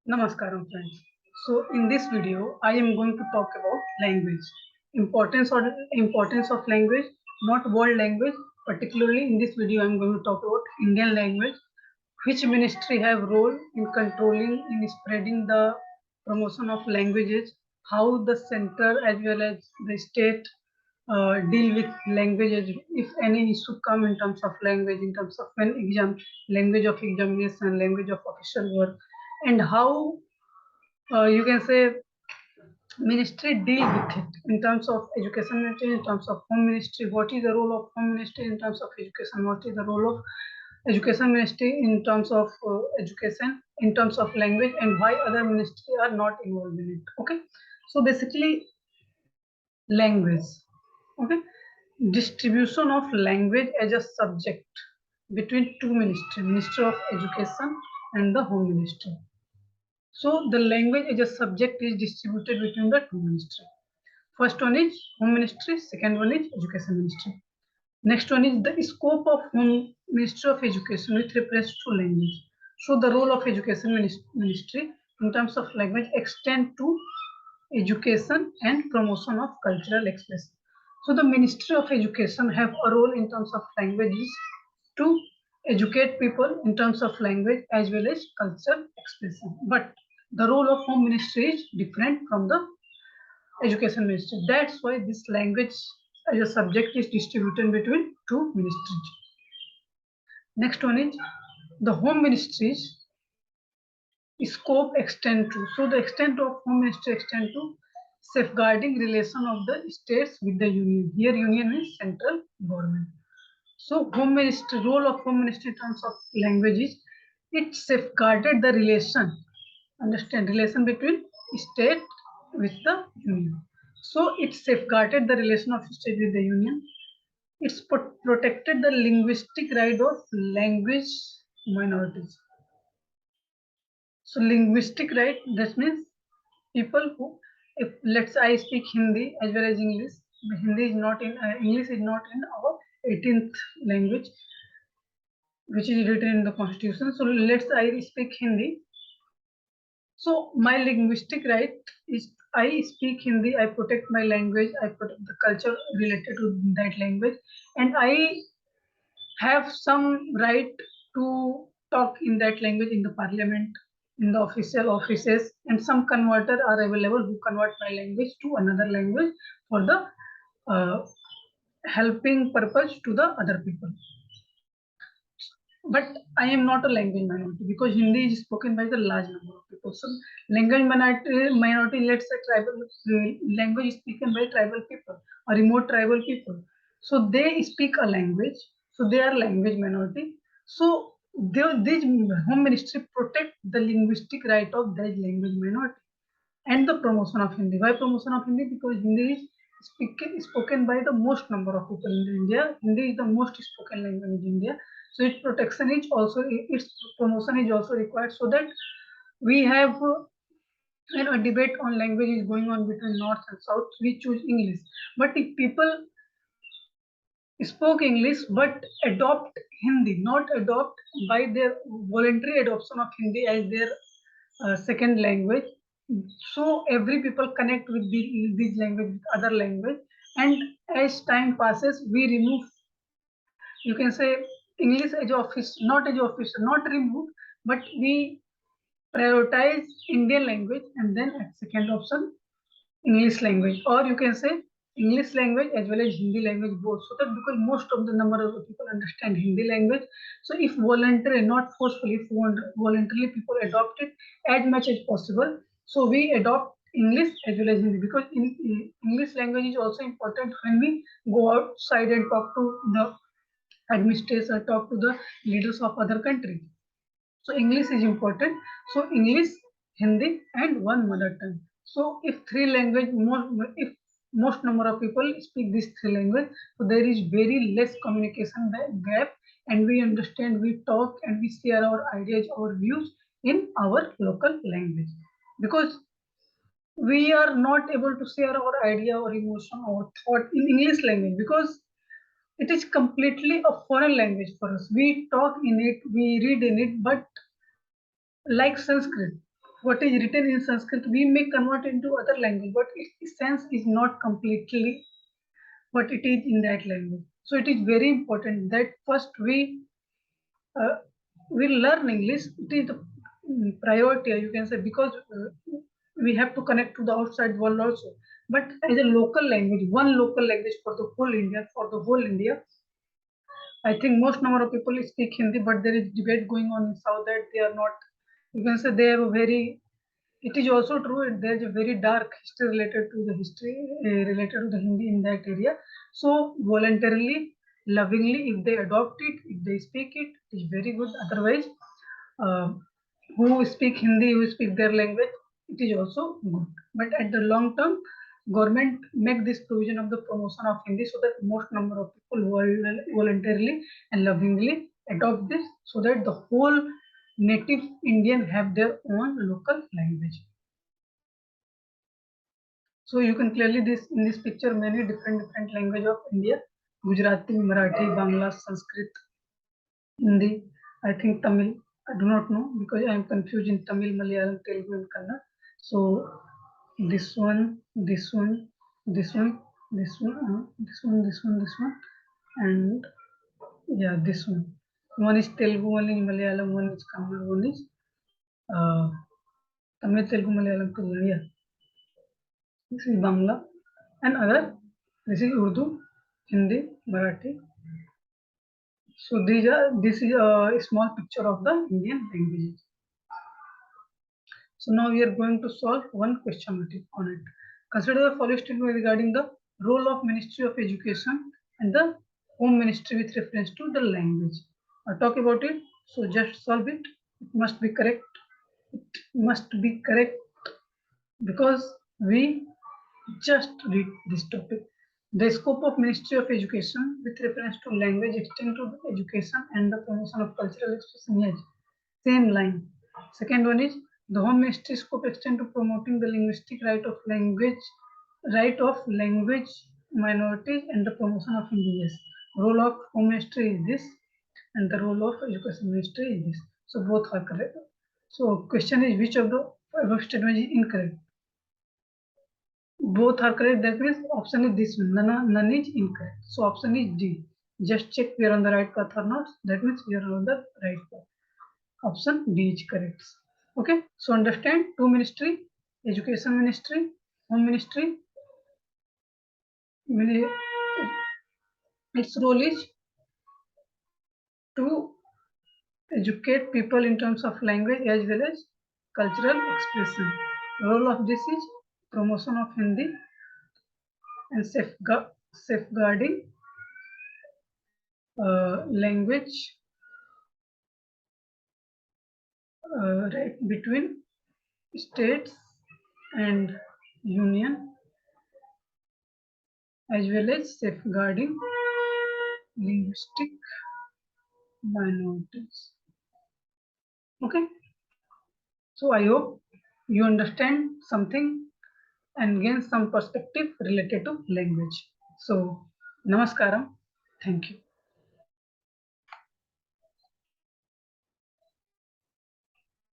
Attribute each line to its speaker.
Speaker 1: Namaskaram friends. So in this video I am going to talk about language. Importance of language, not world language. Particularly in this video I am going to talk about Indian language. Which ministry have role in controlling in spreading the promotion of languages, how the center as well as the state deal with languages, if any issue come in terms of language, in terms of an exam, language of examination, language of official work, and how you can say ministry deal with it in terms of education ministry, in terms of home ministry, what is the role of home ministry in terms of education, what is the role of education ministry in terms of education, in terms of language, and why other ministry are not involved in it. Okay, so basically language. Okay, distribution of language as a subject between two ministry, Ministry of Education and the Home Ministry. So the language as a subject is distributed between the two ministries. First one is Home Ministry, second one is Education Ministry. Next one is the scope of Home Ministry of Education with reference to language. So the role of Education Ministry in terms of language extend to education and promotion of cultural expression. So the Ministry of Education have a role in terms of languages to educate people in terms of language as well as cultural expression. But the role of Home Ministry is different from the Education Ministry. That's why this language as a subject is distributed between two ministries. Next one is the Home Ministries scope extend to. So the extent of Home Ministry extend to safeguarding relation of the states with the union. Here union is central government. So Home Ministry, role of Home Ministry in terms of languages, it safeguarded the relation, understand, relation between state with the union. So it safeguarded the relation of state with the union. It's protected the linguistic right of language minorities. So linguistic right, that means people who, if let's say I speak Hindi as well as English, Hindi is not in English is not in our 18th language, which is written in the constitution. So let's say I speak Hindi. So my linguistic right is I speak Hindi, I protect my language, I protect the culture related to that language, and I have some right to talk in that language in the parliament, in the official offices, and some converter are available who convert my language to another language for the uh, helping purpose to the other people. But I am not a language minority because Hindi is spoken by the large number of people. So language minority, let's say tribal language is spoken by tribal people or remote tribal people. So they speak a language. So they are language minority. So this home ministry protect the linguistic right of that language minority and the promotion of Hindi. Why promotion of Hindi? Because Hindi is spoken by the most number of people in India. Hindi is the most spoken language in India. So its protection is also, its promotion is also required so that we have a debate on language is going on between North and South. We choose English. But if people spoke English but adopt Hindi, not adopt by their voluntary adoption of Hindi as their second language, so every people connect with this language with other language, and as time passes we remove, you can say, English as office, not as officer, not remove, but we prioritize Indian language and then at second option English language, or you can say English language as well as Hindi language both, so that because most of the number of people understand Hindi language, so if voluntary, not forcefully, if voluntarily people adopt it as much as possible, so we adopt English as well as Hindi, because English language is also important when we go outside and talk to the administrators, talk to the leaders of other countries. So English is important. So English, Hindi, and one mother tongue. So if three language, if most number of people speak these three language, so there is very less communication gap, and we understand, we talk, and we share our ideas, our views in our local language. Because we are not able to share our idea or emotion or thought in English language because it is completely a foreign language for us. We talk in it, we read in it, but like Sanskrit. what is written in Sanskrit, we may convert into other language, but its essence is not completely what it is in that language. So it is very important that first uh, we learn English. It is the priority, you can say, because we have to connect to the outside world also. But as a local language, one local language for the whole India, I think most number of people speak Hindi, but there is debate going on in South that they are not. You can say they have a very. It is also true. There is a very dark history related to the history related to the Hindi in that area. So voluntarily, lovingly, if they adopt it, if they speak it, it is very good. Otherwise, uh, who speak Hindi, who speak their language, it is also good. But at the long term, government make this provision of the promotion of Hindi so that most number of people voluntarily and lovingly adopt this, so that the whole native Indian have their own local language. So you can clearly this in this picture many different language of India: Gujarati, Marathi, Bangla, Sanskrit, Hindi. I think Tamil. I do not know because I am confused in Tamil, Malayalam, Telugu, and Kannada. So this one, this one, this one, this one, this one, and yeah, this one. One is Telugu, one is Malayalam, one is Kannada, one is uh, Tamil, Telugu, Malayalam, Kannada. Yeah. This is Bangla and other. This is Urdu, Hindi, Marathi. So this is a small picture of the Indian languages. So now we are going to solve one question on it. Consider the following statement regarding the role of Ministry of Education and the Home Ministry with reference to the language. I'll talk about it. So just solve it. It must be correct. It must be correct because we just read this topic. The scope of Ministry of Education with reference to language extend to education and the promotion of cultural expression. Yes, same line. Second one is the Home Ministry scope extend to promoting the linguistic right of language minorities and the promotion of Hindi. Yes. Role of Home Ministry is this, and the role of Education Ministry is this. So both are correct. So question is which of the above statement is incorrect? Both are correct. That means option is this one. None is incorrect. So option is D. Just check we are on the right path or not. That means we are on the right path. Option D is correct. Okay. So understand two ministry, Education Ministry, Home Ministry. Its role is to educate people in terms of language as well as cultural expression. Role of this is promotion of Hindi and safeguarding language right between states and union, as well as safeguarding linguistic minorities. Okay, so I hope you understand something and gain some perspective related to language. So namaskaram, thank you.